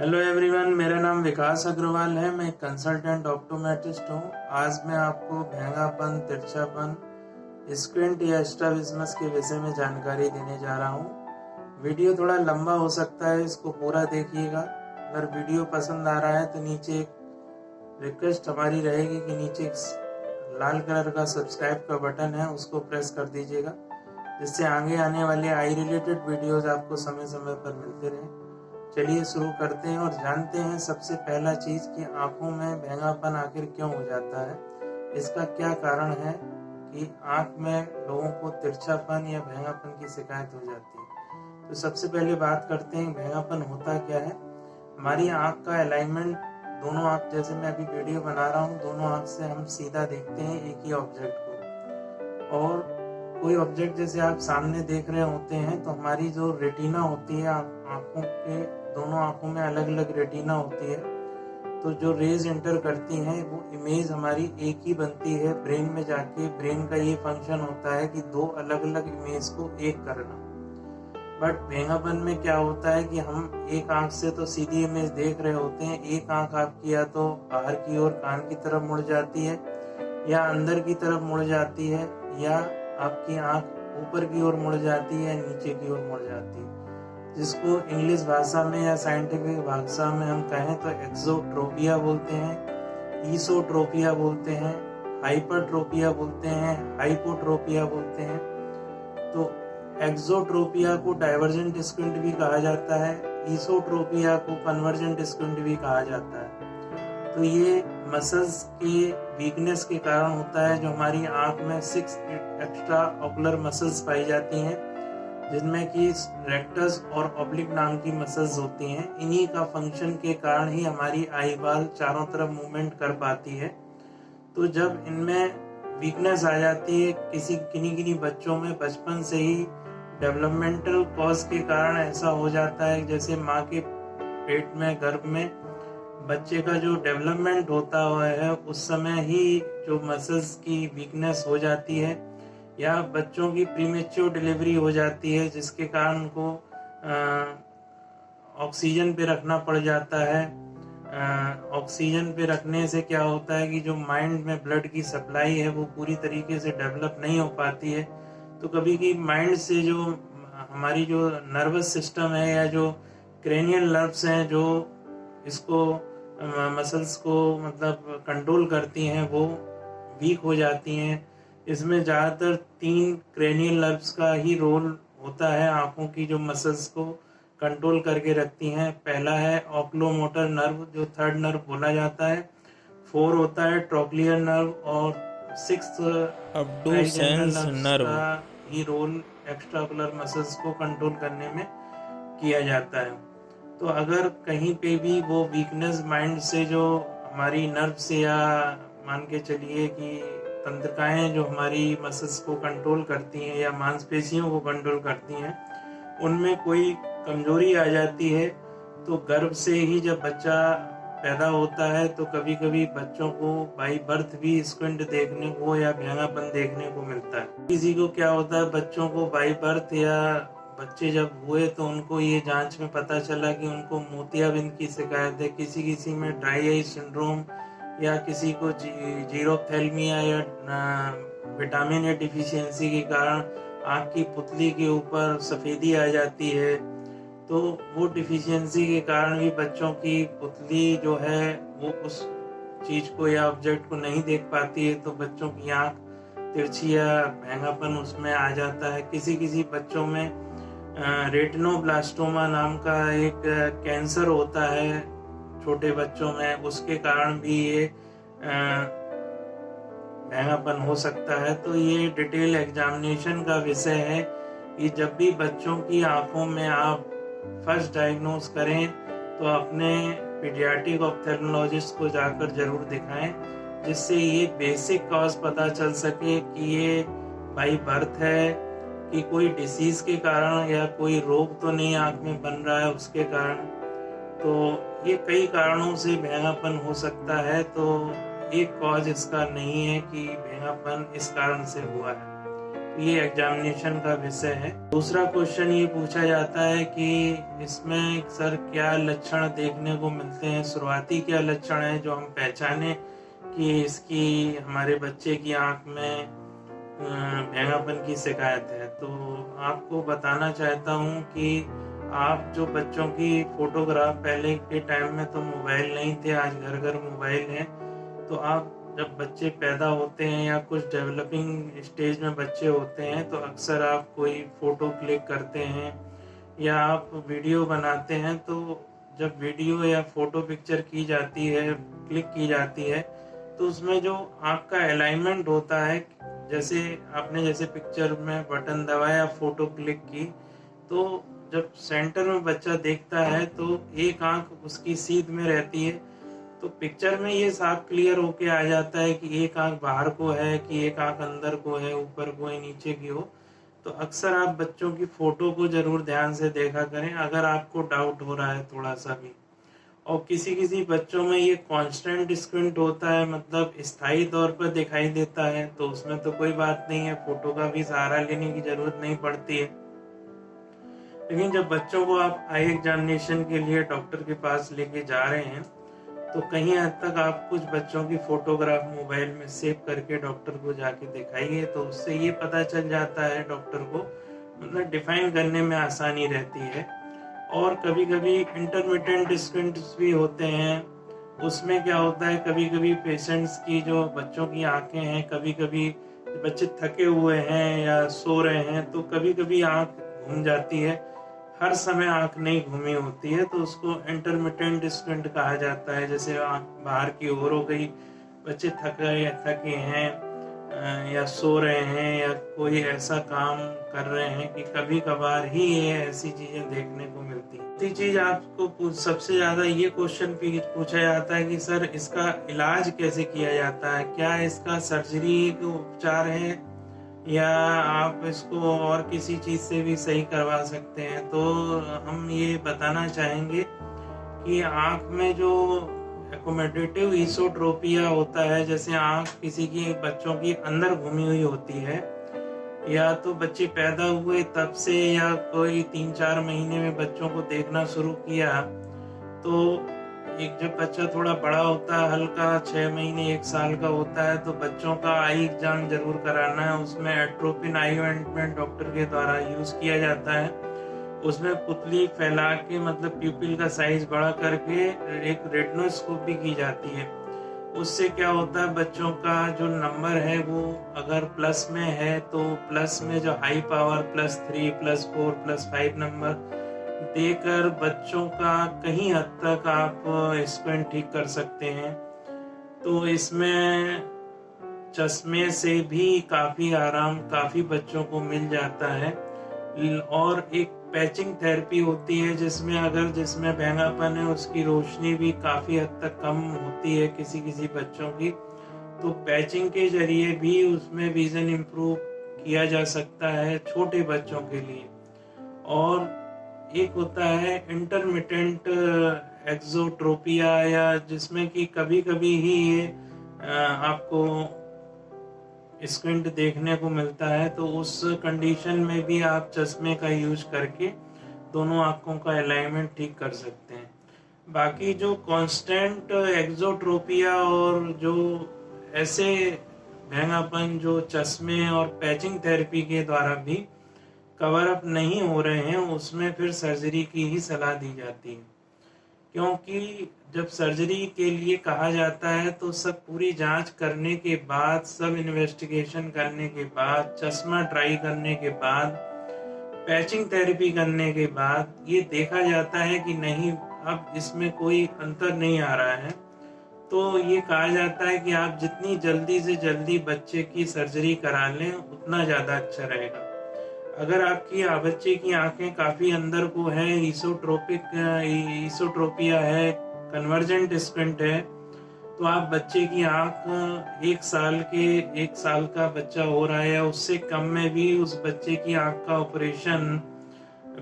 Hello everyone, मेरा नाम विकास अग्रवाल है। मैं कंसल्टेंट ऑप्टोमेट्रिस्ट हूँ। आज मैं आपको भेंगापन, तिरछापन, स्क्विंट या स्ट्रैबिस्मस के विषय में जानकारी देने जा रहा हूँ। वीडियो थोड़ा लंबा हो सकता है, इसको पूरा देखिएगा। अगर वीडियो पसंद आ रहा है तो नीचे एक रिक्वेस्ट हमारी रहेगी कि नीचे एक लाल कलर का सब्सक्राइब का बटन है, उसको प्रेस कर दीजिएगा, जिससे आगे आने वाले आई रिलेटेड वीडियोज आपको समय समय पर मिलते रहें। चलिए शुरू करते हैं और जानते हैं सबसे पहला चीज कि आंखों में भेंगापन आखिर क्यों हो जाता है। इसका क्या कारण है कि आंख में लोगों को तिरछापन या भेंगापन की शिकायत हो जाती है। तो सबसे पहले बात करते हैं भेंगापन होता क्या है। हमारी आंख का अलाइनमेंट, दोनों आंख, जैसे मैं अभी वीडियो बना रहा हूँ, दोनों आंख से हम सीधा देखते हैं एक ही ऑब्जेक्ट को। और कोई ऑब्जेक्ट जैसे आप सामने देख रहे होते हैं तो हमारी जो रेटिना होती है, आंखों के दोनों आंखों में अलग अलग रेटिना होती है, तो जो रेज एंटर करती हैं वो इमेज हमारी एक ही बनती है ब्रेन में जाके। ब्रेन का ये फंक्शन होता है कि दो अलग अलग इमेज को एक करना। बट भेंगापन में क्या होता है कि हम एक आंख से तो सीधी इमेज देख रहे होते हैं, एक आंख आपकी या तो बाहर की ओर कान की तरफ मुड़ जाती है या अंदर की तरफ मुड़ जाती है, या आपकी आंख ऊपर की ओर मुड़ जाती है, नीचे की ओर मुड़ जाती है, जिसको इंग्लिश भाषा में या साइंटिफिक भाषा में हम कहें तो एक्सोट्रोपिया बोलते हैं, ईसोट्रोपिया बोलते हैं, हाइपरट्रोपिया बोलते हैं, हाइपोट्रोपिया बोलते हैं। तो एक्सोट्रोपिया को डाइवर्जेंट स्क्विंट भी कहा जाता है, ईसोट्रोपिया को कन्वर्जेंट स्क्विंट भी कहा जाता है। तो ये मसल्स के वीकनेस के कारण होता है। जो हमारी आंख में 6 एक्स्ट्रा ऑकुलर मसल्स पाई जाती हैं, जिनमें कि रेक्टस और ऑब्लिक नाम की मसल्स होती हैं। इन्हीं का फंक्शन के कारण ही हमारी आई बाल चारों तरफ मूवमेंट कर पाती है। तो जब इनमें वीकनेस आ जाती है, किन्हीं बच्चों में बचपन से ही डेवलपमेंटल कॉज के कारण ऐसा हो जाता है, जैसे माँ के पेट में, गर्भ में बच्चे का जो डेवलपमेंट होता हुआ है उस समय ही जो मसल्स की वीकनेस हो जाती है, या बच्चों की प्रीमेच्योर डिलीवरी हो जाती है, जिसके कारण उनको ऑक्सीजन पे रखना पड़ जाता है। ऑक्सीजन पे रखने से क्या होता है कि जो माइंड में ब्लड की सप्लाई है वो पूरी तरीके से डेवलप नहीं हो पाती है। तो कभी की माइंड से जो हमारी जो नर्वस सिस्टम है या जो क्रेनियल नर्व्स हैं जो इसको मसल्स को मतलब कंट्रोल करती हैं, वो वीक हो जाती हैं। इसमें ज़्यादातर 3 क्रेनियल नर्व्स का ही रोल होता है आंखों की जो मसल्स को कंट्रोल करके रखती हैं। पहला है ऑक्लोमोटर नर्व, जो 3rd नर्व बोला जाता है। 4 होता है ट्रोक्लियर नर्व, और 6th अब्डुसेंस नर्व का ही रोल एक्स्ट्राओकुलर मसल्स को कंट्रोल करने में किया जाता है। तो अगर कहीं पे भी वो वीकनेस माइंड से, जो हमारी नर्व से, या मान के चलिए कि तंत्रिकाएं जो हमारी मसल्स को कंट्रोल करती हैं या मांसपेशियों को कंट्रोल करती हैं, उनमें कोई कमजोरी आ जाती है, तो गर्भ से ही जब बच्चा पैदा होता है तो कभी कभी बच्चों को बाई बर्थ भी स्क्विंट देखने को या भेंगापन देखने को मिलता है। किसी को क्या होता है, बच्चों को बाई बर्थ या बच्चे जब हुए तो उनको ये जांच में पता चला कि उनको मोतियाबिंद की शिकायत है, किसी में ड्राई आई सिंड्रोम, या किसी को जीरोथेल्मिया या विटामिन ए डिफिशियंसी के कारण आँख की पुतली के ऊपर सफ़ेदी आ जाती है। तो वो डिफिशियंसी के कारण भी बच्चों की पुतली जो है वो उस चीज को या ऑब्जेक्ट को नहीं देख पाती है, तो बच्चों की आँख तिरछी या भेंगापन उसमें आ जाता है। किसी बच्चों में रेटिनोब्लास्टोमा नाम का एक कैंसर होता है छोटे बच्चों में, उसके कारण भी ये भेंगापन हो सकता है। तो ये डिटेल एग्जामिनेशन का विषय है कि जब भी बच्चों की आंखों में आप फर्स्ट डायग्नोज करें तो अपने पीडियाट्रिक ऑप्थेल्मोलॉजिस्ट को जाकर जरूर दिखाएं, जिससे ये बेसिक कॉज पता चल सके कि ये बाई बर्थ है कि कोई डिसीज के कारण या कोई रोग तो नहीं आंख में बन रहा है उसके कारण। तो ये कई कारणों से भेंगापन हो सकता है, तो एक कॉज इसका नहीं है कि भेंगापन इस कारण से हुआ है। ये एग्जामिनेशन का विषय है। दूसरा क्वेश्चन ये पूछा जाता है कि इसमें सर क्या लक्षण देखने को मिलते हैं, शुरुआती क्या लक्षण है जो हम पहचाने कि इसकी हमारे बच्चे की आंख में भेंगापन की शिकायत है। तो आपको बताना चाहता हूँ कि आप जो बच्चों की फोटोग्राफ, पहले के टाइम में तो मोबाइल नहीं थे, आज घर घर मोबाइल है, तो आप जब बच्चे पैदा होते हैं या कुछ डेवलपिंग स्टेज में बच्चे होते हैं तो अक्सर आप कोई फोटो क्लिक करते हैं या आप वीडियो बनाते हैं, तो जब वीडियो या फोटो पिक्चर की जाती है, क्लिक की जाती है, तो उसमें जो आँख का अलाइनमेंट होता है, जैसे पिक्चर में बटन दबाया, फोटो क्लिक की, तो जब सेंटर में बच्चा देखता है तो एक आंख उसकी सीध में रहती है, तो पिक्चर में ये साफ क्लियर होके आ जाता है कि एक आंख बाहर को है कि एक आंख अंदर को है, ऊपर को है, नीचे की हो। तो अक्सर आप बच्चों की फोटो को जरूर ध्यान से देखा करें अगर आपको डाउट हो रहा है थोड़ा सा भी। और किसी किसी बच्चों में ये कांस्टेंट स्क्विंट होता है, मतलब स्थायी तौर पर दिखाई देता है, तो उसमें तो कोई बात नहीं है, फोटो का भी सहारा लेने की जरूरत नहीं पड़ती है। लेकिन जब बच्चों को आप आई एग्जामिनेशन के लिए डॉक्टर के पास लेके जा रहे हैं तो कहीं हद तक आप कुछ बच्चों की फोटोग्राफ मोबाइल में सेव करके डॉक्टर को जाके दिखाइए, तो उससे ये पता चल जाता है डॉक्टर को, मतलब डिफाइन करने में आसानी रहती है। और कभी कभी इंटरमिटेंट स्क्विंट्स भी होते हैं। उसमें क्या होता है, कभी कभी पेशेंट्स की जो बच्चों की आंखें हैं, कभी कभी बच्चे थके हुए हैं या सो रहे हैं तो कभी कभी आंख घूम जाती है, हर समय आंख नहीं घूमी होती है, तो उसको इंटरमिटेंट स्क्विंट कहा जाता है। जैसे आंख बाहर की ओर हो गई, बच्चे थके हैं या सो रहे हैं या कोई ऐसा काम कर रहे हैं कि कभी कभार ही ये ऐसी चीजें देखने को मिलती है। दूसरी चीज आपको सबसे ज्यादा ये क्वेश्चन पूछा जाता है कि सर इसका इलाज कैसे किया जाता है, क्या इसका सर्जरी का उपचार है या आप इसको और किसी चीज से भी सही करवा सकते हैं। तो हम ये बताना चाहेंगे कि आंख में जो एकोमोडेटिव इसोट्रोपिया होता है, जैसे आंख किसी की बच्चों की अंदर घूमी हुई होती है, या तो बच्चे पैदा हुए तब से या कोई 3-4 महीने में बच्चों को देखना शुरू किया, तो एक जब बच्चा थोड़ा बड़ा होता है, हल्का 6 महीने 1 साल का होता है, तो बच्चों का आई एग्जाम जरूर कराना है। उसमें एट्रोपिन आई ऑइंटमेंट डॉक्टर के द्वारा यूज किया जाता है। उसमें पुतली फैला के, मतलब प्यूपिल का साइज बड़ा करके एक रेटिनोस्कोप भी की जाती है। उससे क्या होता है, बच्चों का जो नंबर है वो अगर प्लस में है तो प्लस में जो हाई पावर +3, +4, +5 नंबर देकर बच्चों का कहीं हद तक आप स्क्विंट ठीक कर सकते हैं। तो इसमें चश्मे से भी काफी आराम काफी बच्चों को मिल जाता है। और एक पैचिंग थेरेपी होती है जिसमें भेंगापन है, उसकी रोशनी भी काफी हद तक कम होती है किसी किसी बच्चों की, तो पैचिंग के जरिए भी उसमें विजन इम्प्रूव किया जा सकता है छोटे बच्चों के लिए। और एक होता है इंटरमिटेंट एक्सोट्रोपिया, या जिसमें कि कभी कभी ही ये आपको स्क्विंट देखने को मिलता है, तो उस कंडीशन में भी आप चश्मे का यूज करके दोनों आंखों का अलाइनमेंट ठीक कर सकते हैं। बाकी जो कांस्टेंट एक्सोट्रोपिया और जो ऐसे भेंगापन जो चश्मे और पैचिंग थेरेपी के द्वारा भी कवर अप नहीं हो रहे हैं, उसमें फिर सर्जरी की ही सलाह दी जाती है। क्योंकि जब सर्जरी के लिए कहा जाता है तो सब पूरी जांच करने के बाद, सब इन्वेस्टिगेशन करने के बाद, चश्मा ट्राई करने के बाद, पैचिंग थेरेपी करने के बाद ये देखा जाता है कि नहीं, अब इसमें कोई अंतर नहीं आ रहा है, तो ये कहा जाता है कि आप जितनी जल्दी से जल्दी बच्चे की सर्जरी करा लें उतना ज़्यादा अच्छा रहेगा। अगर आपकी बच्चे की आंखें काफी अंदर को है, इसोट्रोपिया है, कन्वर्जेंट स्क्विंट है, तो आप बच्चे की आंख 1 साल का बच्चा हो रहा है या उससे कम में भी उस बच्चे की आंख का ऑपरेशन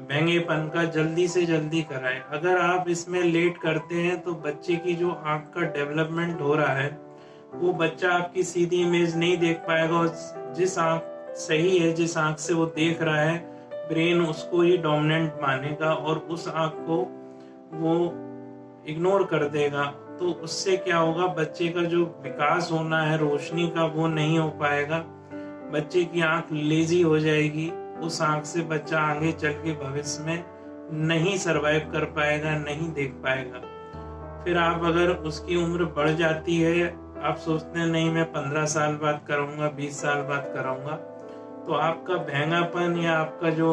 भेंगेपन का जल्दी से जल्दी कराएं। अगर आप इसमें लेट करते हैं तो बच्चे की जो आंख का डेवलपमेंट हो रहा है वो बच्चा आपकी सीधी इमेज नहीं देख पाएगा, और जिस आंख सही है, जिस आंख से वो देख रहा है ब्रेन उसको ही डोमिनेंट मानेगा और उस आंख को वो इग्नोर कर देगा। तो उससे क्या होगा, बच्चे का जो विकास होना है रोशनी का वो नहीं हो पाएगा, बच्चे की आंख लेजी हो जाएगी, उस आंख से बच्चा आगे चल के भविष्य में नहीं सरवाइव कर पाएगा, नहीं देख पाएगा। फिर आप अगर उसकी उम्र बढ़ जाती है, आप सोचते हैं नहीं मैं 15 साल बाद कराऊंगा, 20 साल बाद कराऊंगा, तो आपका भैंगापन या आपका जो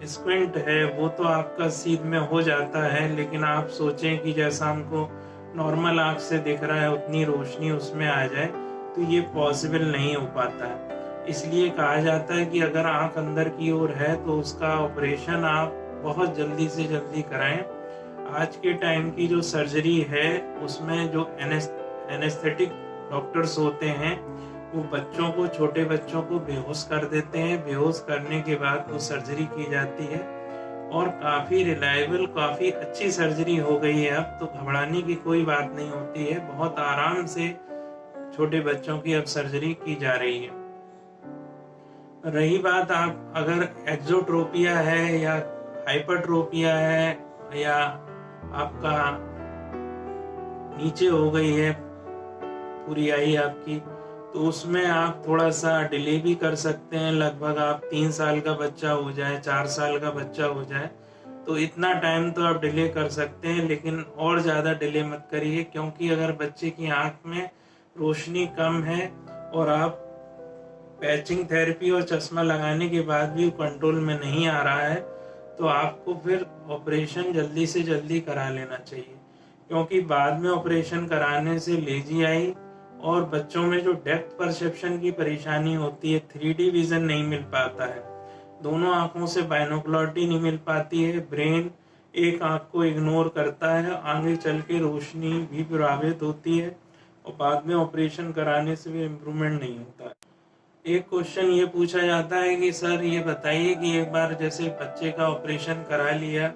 स्क्विंट है वो तो आपका सीध में हो जाता है, लेकिन आप सोचें कि जैसा हमको नॉर्मल आंख से दिख रहा है उतनी रोशनी उसमें आ जाए, तो ये पॉसिबल नहीं हो पाता है। इसलिए कहा जाता है कि अगर आंख अंदर की ओर है तो उसका ऑपरेशन आप बहुत जल्दी से जल्दी कराएं। आज के टाइम की जो सर्जरी है उसमें जो एनेस्थेटिक डॉक्टर्स होते हैं वो बच्चों को, छोटे बच्चों को बेहोश कर देते हैं। बेहोश करने के बाद वो सर्जरी की जाती है और काफ़ी रिलायबल, काफ़ी अच्छी सर्जरी हो गई है। अब तो घबराने की कोई बात नहीं होती है, बहुत आराम से छोटे बच्चों की अब सर्जरी की जा रही है। रही बात आप अगर एक्सोट्रोपिया है या हाइपरट्रोपिया है या आपका नीचे हो गई है पूरी आई आपकी, तो उसमें आप थोड़ा सा डिले भी कर सकते हैं। लगभग आप 3 साल का बच्चा हो जाए, 4 साल का बच्चा हो जाए, तो इतना टाइम तो आप डिले कर सकते हैं, लेकिन और ज़्यादा डिले मत करिए, क्योंकि अगर बच्चे की आंख में रोशनी कम है और आप पैचिंग थेरेपी और चश्मा लगाने के बाद भी कंट्रोल में नहीं आ रहा है, तो आपको फिर ऑपरेशन जल्दी से जल्दी करा लेना चाहिए, क्योंकि बाद में ऑपरेशन कराने से लेजी आई और बच्चों में जो डेप्थ परसेप्शन की परेशानी होती है, 3D विजन नहीं मिल पाता है, दोनों आंखों से बाइनोकुलरिटी नहीं मिल पाती है, ब्रेन एक आंख को इग्नोर करता है, आगे चल के रोशनी भी प्रभावित होती है और बाद में ऑपरेशन कराने से भी इम्प्रूवमेंट नहीं होता है। एक क्वेश्चन ये पूछा जाता है कि सर ये बताइए कि एक बार जैसे बच्चे का ऑपरेशन करा लिया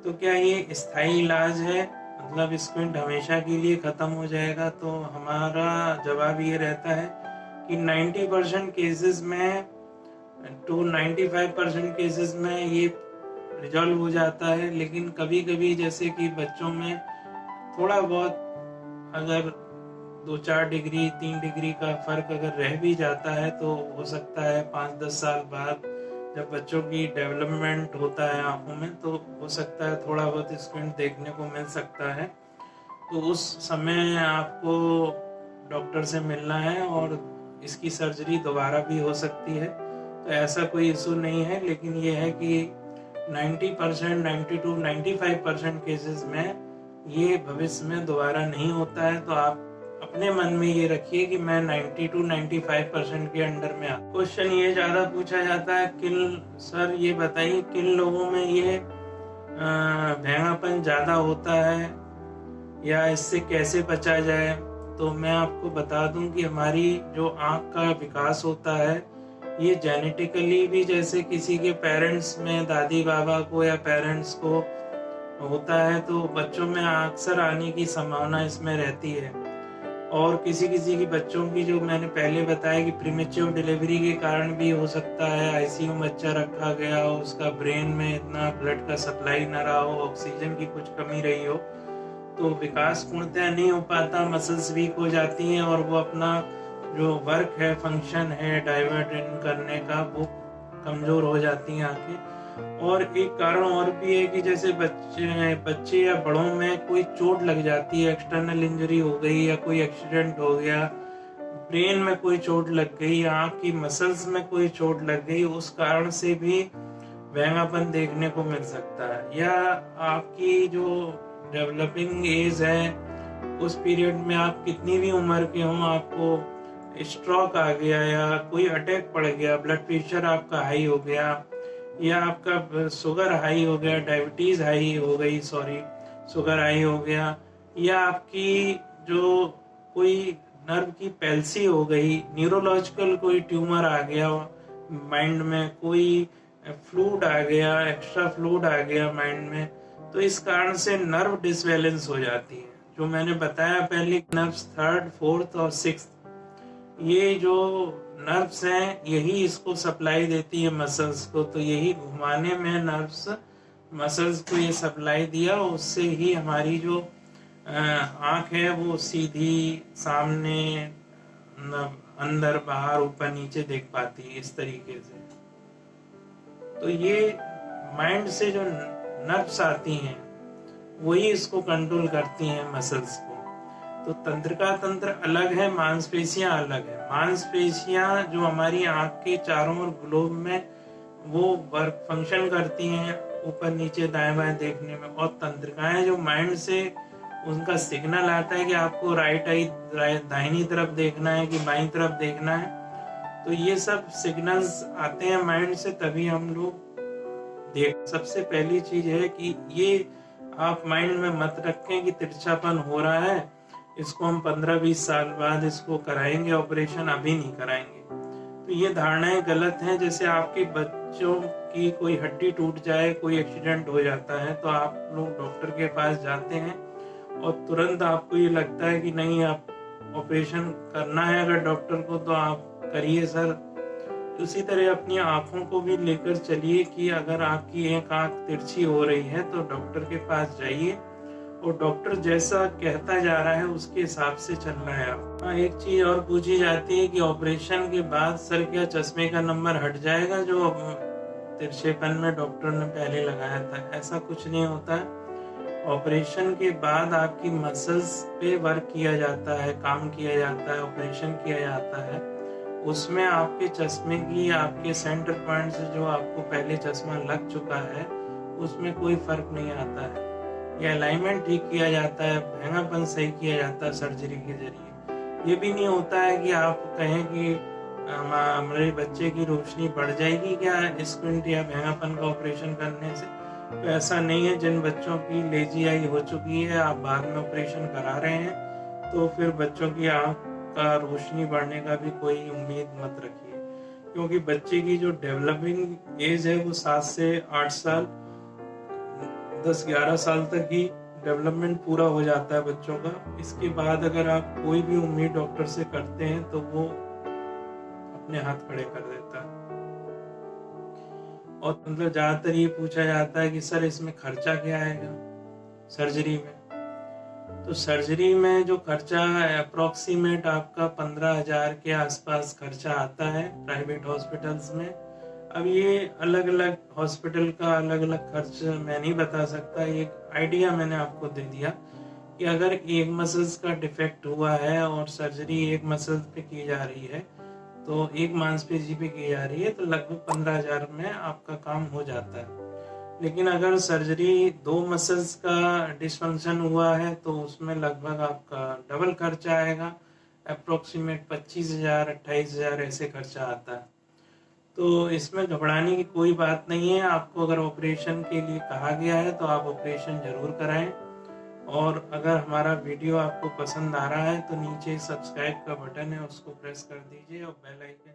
तो क्या ये स्थायी इलाज है, मतलब स्क्विंट हमेशा के लिए खत्म हो जाएगा? तो हमारा जवाब ये रहता है कि 90% केसेस में टू 95% केसेस में ये रिजॉल्व हो जाता है, लेकिन कभी कभी जैसे कि बच्चों में थोड़ा बहुत अगर 2-4 डिग्री 3 डिग्री का फर्क अगर रह भी जाता है तो हो सकता है 5-10 साल बाद जब बच्चों की डेवलपमेंट होता है आंखों में, तो हो सकता है थोड़ा बहुत स्क्विंट देखने को मिल सकता है। तो उस समय आपको डॉक्टर से मिलना है और इसकी सर्जरी दोबारा भी हो सकती है, तो ऐसा कोई इशू नहीं है। लेकिन ये है कि 90%, 92-95% केसेस में ये भविष्य में दोबारा नहीं होता है। तो आप अपने मन में ये रखिए कि मैं 90-95% के अंडर में। क्वेश्चन ये ज्यादा पूछा जाता है सर ये बताइए किन लोगों में ये भैंगापन ज्यादा होता है या इससे कैसे बचा जाए? तो मैं आपको बता दूं कि हमारी जो आंख का विकास होता है ये जेनेटिकली भी, जैसे किसी के पेरेंट्स में, दादी बाबा को या पेरेंट्स को होता है, तो बच्चों में अक्सर आने की संभावना इसमें रहती है। और किसी किसी की बच्चों की, जो मैंने पहले बताया कि प्रीमेच्योर डिलीवरी के कारण भी हो सकता है, आईसीयू में बच्चा रखा गया हो, उसका ब्रेन में इतना ब्लड का सप्लाई न रहा हो, ऑक्सीजन की कुछ कमी रही हो, तो विकास पूर्णतः नहीं हो पाता, मसल्स वीक हो जाती हैं और वो अपना जो वर्क है, फंक्शन है डाइवर्जन करने का, वो कमजोर हो जाती हैं आंखें। और एक कारण और भी है कि जैसे बच्चे या बड़ों में कोई चोट लग जाती है, एक्सटर्नल इंजरी हो गई या कोई एक्सीडेंट हो गया, ब्रेन में कोई चोट लग गई या आंख की मसल्स में कोई चोट लग गई, उस कारण से भी भैंगापन देखने को मिल सकता है। या आपकी जो डेवलपिंग एज है उस पीरियड में आप कितनी भी उम्र के हों, आपको स्ट्रोक आ गया या कोई अटैक पड़ गया, ब्लड प्रेशर आपका हाई हो गया या आपका शुगर हाई हो गया, डायबिटीज हाई हो गई, शुगर हाई हो गया, या आपकी जो कोई नर्व की पैल्सी हो गई, न्यूरोलॉजिकल कोई ट्यूमर आ गया माइंड में, कोई फ्लूड आ गया, एक्स्ट्रा फ्लूड आ गया माइंड में, तो इस कारण से नर्व डिसबैलेंस हो जाती है। जो मैंने बताया पहले, नर्व्स 3rd, 4th और 6th, ये जो नर्व्स हैं यही इसको सप्लाई देती है मसल्स को, तो यही घुमाने में नर्व्स मसल्स को ये सप्लाई दिया, उससे ही हमारी जो आँख है वो सीधी सामने अंदर बाहर ऊपर नीचे देख पाती है इस तरीके से। तो ये माइंड से जो नर्व्स आती हैं वही इसको कंट्रोल करती हैं मसल्स को। तो तंत्रिका तंत्र अलग है, मांसपेशियां अलग है। मांसपेशियां जो हमारी आंख के चारों ओर ग्लोब में वो वर्क फंक्शन करती हैं ऊपर नीचे दाएं बाएं देखने में, और तंत्रिकाएं जो माइंड से उनका सिग्नल आता है कि आपको राइट आई दाहिनी तरफ देखना है कि बाईं तरफ देखना है। तो ये सब सिग्नल्स आते हैं माइंड से, तभी हम लोग देख। सबसे पहली चीज है कि ये आप माइंड में मत रखें कि तिरछापन हो रहा है, इसको हम 15-20 साल बाद इसको कराएंगे ऑपरेशन, अभी नहीं कराएंगे। तो ये धारणाएं गलत हैं। जैसे आपके बच्चों की कोई हड्डी टूट जाए, कोई एक्सीडेंट हो जाता है, तो आप लोग डॉक्टर के पास जाते हैं और तुरंत आपको ये लगता है कि नहीं आप ऑपरेशन करना है अगर डॉक्टर को तो आप करिए सर। उसी तरह अपनी आंखों को भी लेकर चलिए कि अगर आपकी एक आंख तिरछी हो रही है तो डॉक्टर के पास जाइए, और डॉक्टर जैसा कहता जा रहा है उसके हिसाब से चलना है आप। हाँ, एक चीज और पूछी जाती है कि ऑपरेशन के बाद सर क्या चश्मे का नंबर हट जाएगा जो तिरछेपन में डॉक्टर ने पहले लगाया था? ऐसा कुछ नहीं होता है। ऑपरेशन के बाद आपकी मसल्स पे वर्क किया जाता है, काम किया जाता है, ऑपरेशन किया जाता है, उसमें आपके चश्मे की आपके सेंटर पॉइंट से जो आपको पहले चश्मा लग चुका है उसमें कोई फर्क नहीं आता है। ये अलाइनमेंट ठीक किया जाता है, महंगापन सही किया जाता है सर्जरी के जरिए। ये भी नहीं होता है कि आप कहें कि हमारे बच्चे की रोशनी बढ़ जाएगी क्या स्क्विंट या महंगापन का ऑपरेशन करने से, तो ऐसा नहीं है। जिन बच्चों की लेजी आई हो चुकी है, आप बाद में ऑपरेशन करा रहे हैं, तो फिर बच्चों की आंख का रोशनी बढ़ने का भी कोई उम्मीद मत रखिए, क्योंकि बच्चे की जो डेवलपिंग एज है वो 7 से 8 साल 10-11 साल तक ही डेवलपमेंट पूरा हो जाता है बच्चों का। इसके बाद अगर आप कोई भी उम्मीद डॉक्टर से करते हैं तो वो अपने हाथ खड़े कर देता है। और मतलब ज्यादातर ये पूछा जाता है कि सर इसमें खर्चा क्या आएगा सर्जरी में। तो सर्जरी में जो खर्चा है अप्रोक्सीमेट आपका 15,000 के आसपास खर्चा आता है प्राइवेट हॉस्पिटल्स में। अब ये अलग अलग हॉस्पिटल का अलग अलग खर्च मैं नहीं बता सकता, एक आइडिया मैंने आपको दे दिया कि अगर एक मसल्स का डिफेक्ट हुआ है और सर्जरी एक मसल्स पे की जा रही है, तो एक मांसपेशी पे की जा रही है, तो लगभग 15,000 में आपका काम हो जाता है। लेकिन अगर सर्जरी 2 मसल्स का डिसफंक्शन हुआ है तो उसमें लगभग आपका डबल खर्चा आएगा, अप्रोक्सीमेट 25,000 28,000 ऐसे खर्चा आता है। तो इसमें घबराने की कोई बात नहीं है। आपको अगर ऑपरेशन के लिए कहा गया है तो आप ऑपरेशन जरूर कराएं। और अगर हमारा वीडियो आपको पसंद आ रहा है तो नीचे सब्सक्राइब का बटन है उसको प्रेस कर दीजिए और बेल आइकन